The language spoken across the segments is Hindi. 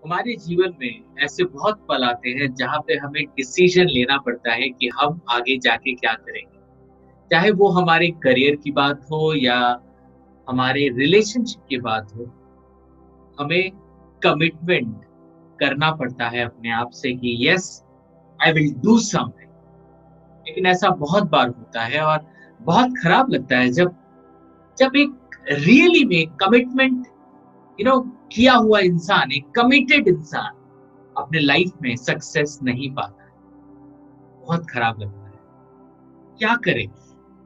हमारे जीवन में ऐसे बहुत पल आते हैं जहाँ पे हमें डिसीजन लेना पड़ता है कि हम आगे जाके क्या करेंगे। चाहे वो हमारे करियर की बात हो या हमारे रिलेशनशिप की बात हो, हमें कमिटमेंट करना पड़ता है अपने आप से कि yes, I will do something. लेकिन ऐसा बहुत बार होता है और बहुत खराब लगता है जब जब एक रियली में कमिटमेंट यू नो किया हुआ इंसान, एक कमिटेड इंसान अपने लाइफ में सक्सेस नहीं पाता। बहुत खराब लगता है। क्या करें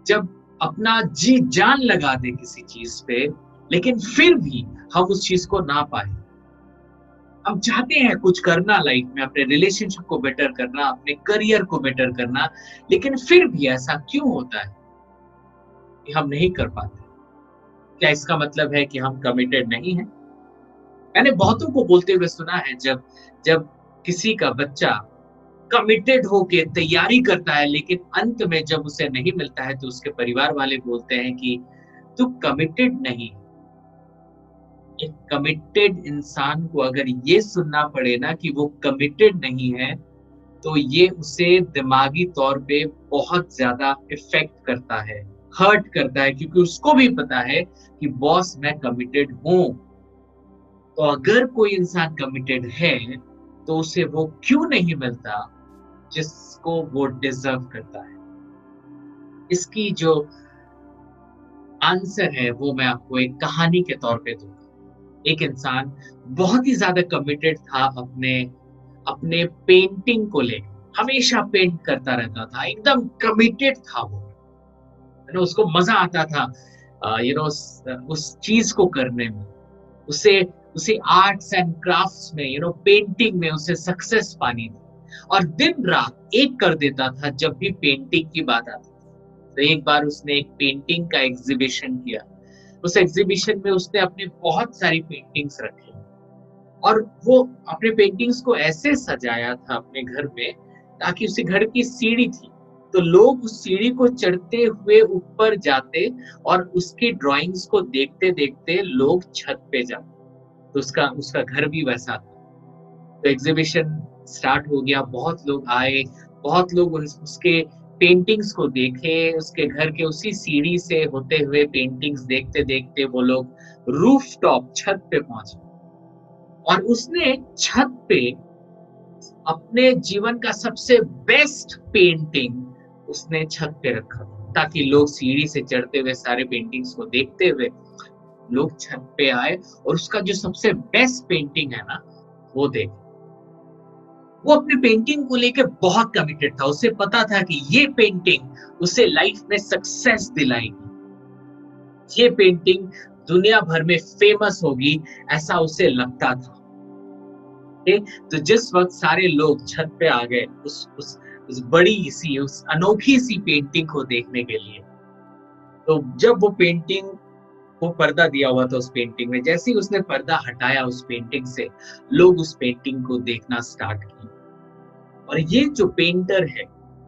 जब अपना जी जान लगा दे किसी चीज पे, लेकिन फिर भी हम उस चीज को ना पाए। हम चाहते हैं कुछ करना लाइफ में, अपने रिलेशनशिप को बेटर करना, अपने करियर को बेटर करना, लेकिन फिर भी ऐसा क्यों होता है कि हम नहीं कर पाते? क्या इसका मतलब है कि हम कमिटेड नहीं हैं? मैंने बहुतों को बोलते हुए सुना है, जब जब किसी का बच्चा कमिटेड होके तैयारी करता है लेकिन अंत में जब उसे नहीं मिलता है तो उसके परिवार वाले बोलते हैं कि तू कमिटेड नहीं। एक कमिटेड इंसान को अगर ये सुनना पड़े ना कि वो कमिटेड नहीं है, तो ये उसे दिमागी तौर पे बहुत ज्यादा इफेक्ट करता है, हर्ट करता है, क्योंकि उसको भी पता है कि बॉस मैं कमिटेड हूं। तो अगर कोई इंसान कमिटेड है तो उसे वो क्यों नहीं मिलता जिसको वो डिजर्व करता है? इसकी जो आंसर है वो मैं आपको एक कहानी के तौर पे दूंगा। एक इंसान बहुत ही ज्यादा कमिटेड था अपने अपने पेंटिंग को लेकर, हमेशा पेंट करता रहता था, एकदम कमिटेड था वो। उसको मजा आता था उस चीज को करने में। उसे उसे आर्ट्स एंड क्राफ्ट्स में, पेंटिंग में उसे सक्सेस पानी थी, और दिन रात एक कर देता था जब भी पेंटिंग की बात आती। तो एक बार उसने एक पेंटिंग का एग्जीबिशन किया। उस एग्जीबिशन में उसने अपने बहुत सारी पेंटिंग्स रखी, और वो अपने पेंटिंग्स को ऐसे सजाया था अपने घर में, ताकि उसी घर की सीढ़ी थी, तो लोग उस सीढ़ी को चढ़ते हुए ऊपर जाते और उसकी ड्राइंग्स को देखते देखते लोग छत पे जाते। तो उसका उसका घर भी वैसा था। तो एग्जीबिशन स्टार्ट हो गया, बहुत लोग आए, बहुत लोग उसके पेंटिंग्स को देखे, उसके घर के उसी सीढ़ी से होते हुए पेंटिंग्स देखते देखते वो लोग रूफ टॉप, छत पे पहुंचे। और उसने छत पे अपने जीवन का सबसे बेस्ट पेंटिंग उसने छत पे रखा था, ताकि लोग सीढ़ी से चढ़ते हुए सारे पेंटिंग्स को देखते हुए लोग छत पे आए और उसका जो सबसे बेस्ट पेंटिंग है ना वो देखे। वो अपनी पेंटिंग को लेकर बहुत कमिटेड था। उसे पता था कि ये पेंटिंग उसे लाइफ में सक्सेस दिलाएगी, ये पेंटिंग दुनिया भर में फेमस होगी, ऐसा उसे लगता था। तो जिस वक्त सारे लोग छत पे आ गए उस बड़ी सी, उस अनोखी सी पेंटिंग को देखने के लिए, तो जब वो पेंटिंग, वो पर्दा दिया हुआ था उस पेंटिंग में, जैसे ही उसने पर्दा हटाया उस पेंटिंग से, लोग उस पेंटिंग को देखना स्टार्ट किए। और ये जो पेंटर है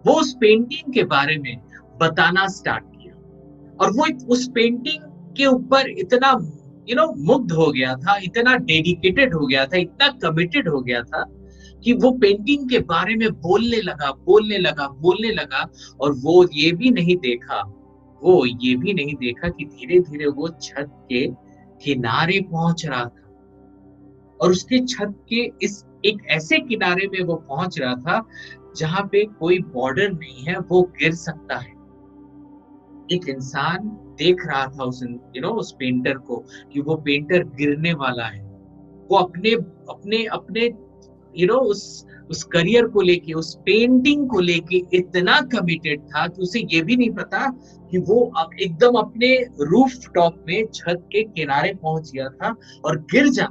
वो उस पेंटिंग के बारे में बताना स्टार्ट किया, और वो उस पेंटिंग के ऊपर इतना मुग्ध हो गया था, इतना डेडिकेटेड हो गया था, इतना कमिटेड हो गया था कि वो पेंटिंग के बारे में बोलने लगा, बोलने लगा, बोलने लगा। और वो ये भी नहीं देखा कि धीरे धीरे वो छत के किनारे पहुंच रहा था, और उसके छत के इस एक ऐसे किनारे में वो पहुंच रहा था जहां पे कोई बॉर्डर नहीं है, वो गिर सकता है। एक इंसान देख रहा था उस पेंटर को कि वो पेंटर गिरने वाला है। वो अपने अपने अपने उस करियर को लेके, उस पेंटिंग को लेके इतना कमिटेड था कि उसे ये भी नहीं पता कि वो अब एकदम अपने रूफ टॉप में, छत के किनारे पहुंच गया था और गिर जा।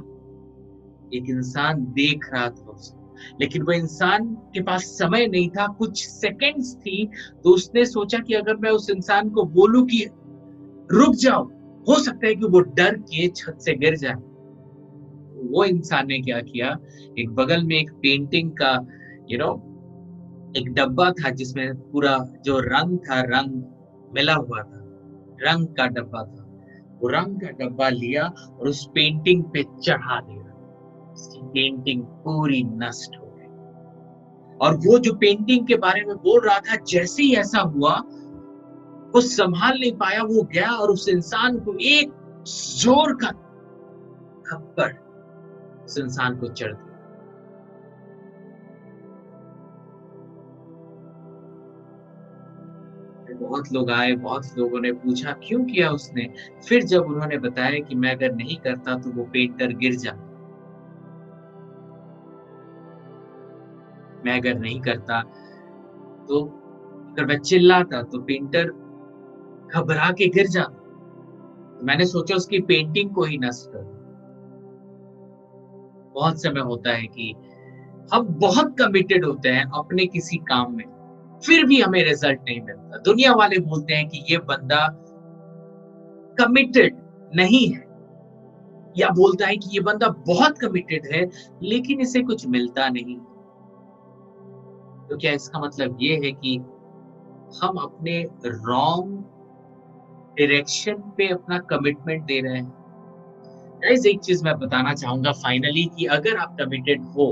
एक इंसान देख रहा था उसे, लेकिन वो इंसान के पास समय नहीं था, कुछ सेकंड्स थी। तो उसने सोचा कि अगर मैं उस इंसान को बोलूं कि रुक जाओ, हो सकता है कि वो डर के छत से गिर जाए। वो इंसान ने क्या किया, एक बगल में एक पेंटिंग का यू नो एक डब्बा था जिसमें पूरा जो रंग था, रंग मिला हुआ था, रंग का डब्बा था। वो रंग का डब्बा लिया और उस पेंटिंग पे चढ़ा दिया। उसकी पेंटिंग पूरी नष्ट हो गई। और वो जो पेंटिंग के बारे में बोल रहा था, जैसे ही ऐसा हुआ, वो संभाल नहीं पाया, वो गया और उस इंसान को एक जोर का थप्पड़ उस इंसान को चढ़ दिया। बहुत लोग आए, बहुत लोगों ने पूछा क्यों किया उसने। फिर जब उन्होंने बताया कि मैं अगर नहीं करता तो वो पेंटर गिर जाता, मैं अगर नहीं करता तो अगर मैं चिल्लाता तो पेंटर घबरा के गिर जाता। तो मैंने सोचा उसकी पेंटिंग को ही नष्ट कर दूं। बहुत समय होता है कि हम बहुत कमिटेड होते हैं अपने किसी काम में, फिर भी हमें रिजल्ट नहीं मिलता। दुनिया वाले बोलते हैं कि ये बंदा कमिटेड नहीं है, या बोलता है कि ये बंदा बहुत कमिटेड है लेकिन इसे कुछ मिलता नहीं। तो क्या इसका मतलब ये है कि हम अपने रॉन्ग डायरेक्शन पे अपना कमिटमेंट दे रहे हैं? गाइस, एक चीज मैं बताना चाहूंगा फाइनली कि अगर आप कमिटेड हो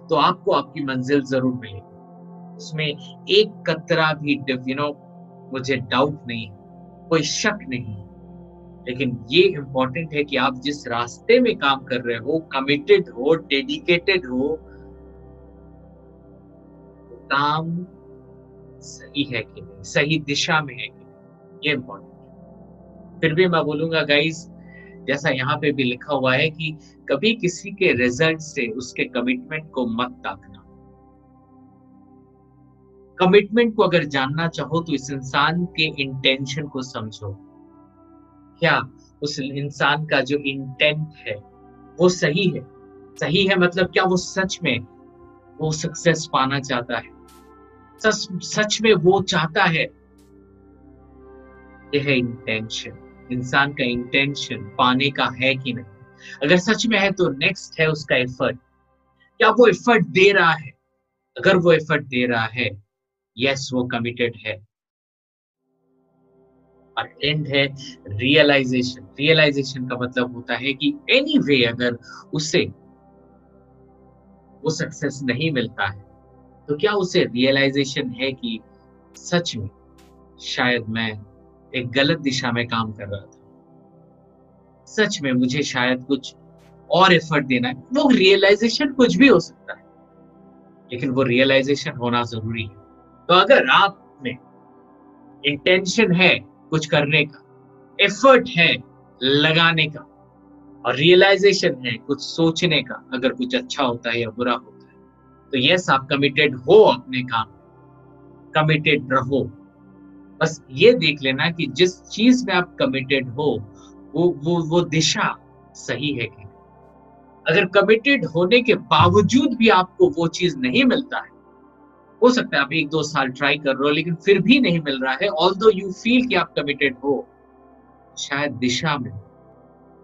तो आपको आपकी मंजिल जरूर मिलेगी। उसमें एक कतरा भी मुझे डाउट नहीं है, कोई शक नहीं है। लेकिन ये इम्पोर्टेंट है कि आप जिस रास्ते में काम कर रहे हो, कमिटेड हो, डेडिकेटेड हो, काम सही है कि नहीं, सही दिशा में है कि नहीं, ये इम्पोर्टेंट है। फिर भी मैं बोलूंगा गाइस, जैसा यहाँ पे भी लिखा हुआ है कि कभी किसी के रिजल्ट से उसके कमिटमेंट को मत ताकना। कमिटमेंट को अगर जानना चाहो तो इस इंसान के इंटेंशन को समझो। क्या उस इंसान का जो इंटेंट है वो सही है? सही है मतलब क्या वो सच में वो सक्सेस पाना चाहता है? सच में वो चाहता है? यह है इंटेंशन। इंसान का इंटेंशन पाने का है कि नहीं। अगर सच में है तो नेक्स्ट है उसका एफर्ट। क्या वो एफर्ट दे रहा है? अगर वो एफर्ट दे रहा है, यस वो कमिटेड है। और एंड है रियलाइजेशन। रियलाइजेशन का मतलब होता है कि एनीवे अगर उसे वो सक्सेस नहीं मिलता है तो क्या उसे रियलाइजेशन है कि सच में शायद मैं एक गलत दिशा में काम कर रहा था, सच में मुझे शायद कुछ और एफर्ट देना है। वो रियलाइजेशन कुछ भी हो सकता है, लेकिन वो रियलाइजेशन होना जरूरी है। तो अगर आप में इंटेंशन है कुछ करने का, एफर्ट है लगाने का, और रियलाइजेशन है कुछ सोचने का, अगर कुछ अच्छा होता है या बुरा होता है, तो यस आप कमिटेड हो अपने काम में, कमिटेड रहो। बस ये देख लेना कि जिस चीज में आप कमिटेड हो वो दिशा सही है कि नहीं। अगर कमिटेड होने के बावजूद भी आपको वो चीज नहीं मिलता है, हो सकता है आप 1-2 साल ट्राई कर रहे हो लेकिन फिर भी नहीं मिल रहा है, ऑल्दो यू फील कि आप कमिटेड हो, शायद दिशा में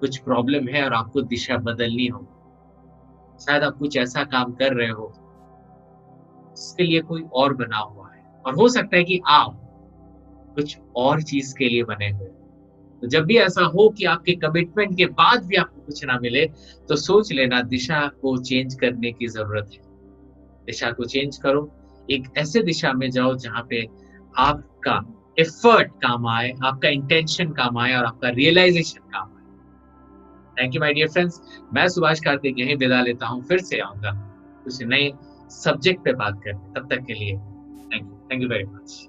कुछ प्रॉब्लम है और आपको दिशा बदलनी हो। शायद आप कुछ ऐसा काम कर रहे हो जिसके लिए कोई और बना हुआ है, और हो सकता है कि आप कुछ और चीज के लिए बने हुए। तो जब भी ऐसा हो कि आपके कमिटमेंट के बाद भी आपको कुछ ना मिले, तो सोच लेना दिशा को चेंज करने की जरूरत है। दिशा को चेंज करो, एक ऐसे दिशा में जाओ जहां पे आपका एफर्ट काम आए, आपका इंटेंशन काम आए और आपका रियलाइजेशन काम आए। Thank you my dear friends. मैं सुभाष कार्तिक यहीं विदा लेता हूँ, फिर से आऊंगा कुछ नए सब्जेक्ट पे बात करने। तब तक के लिए थैंक यू वेरी मच।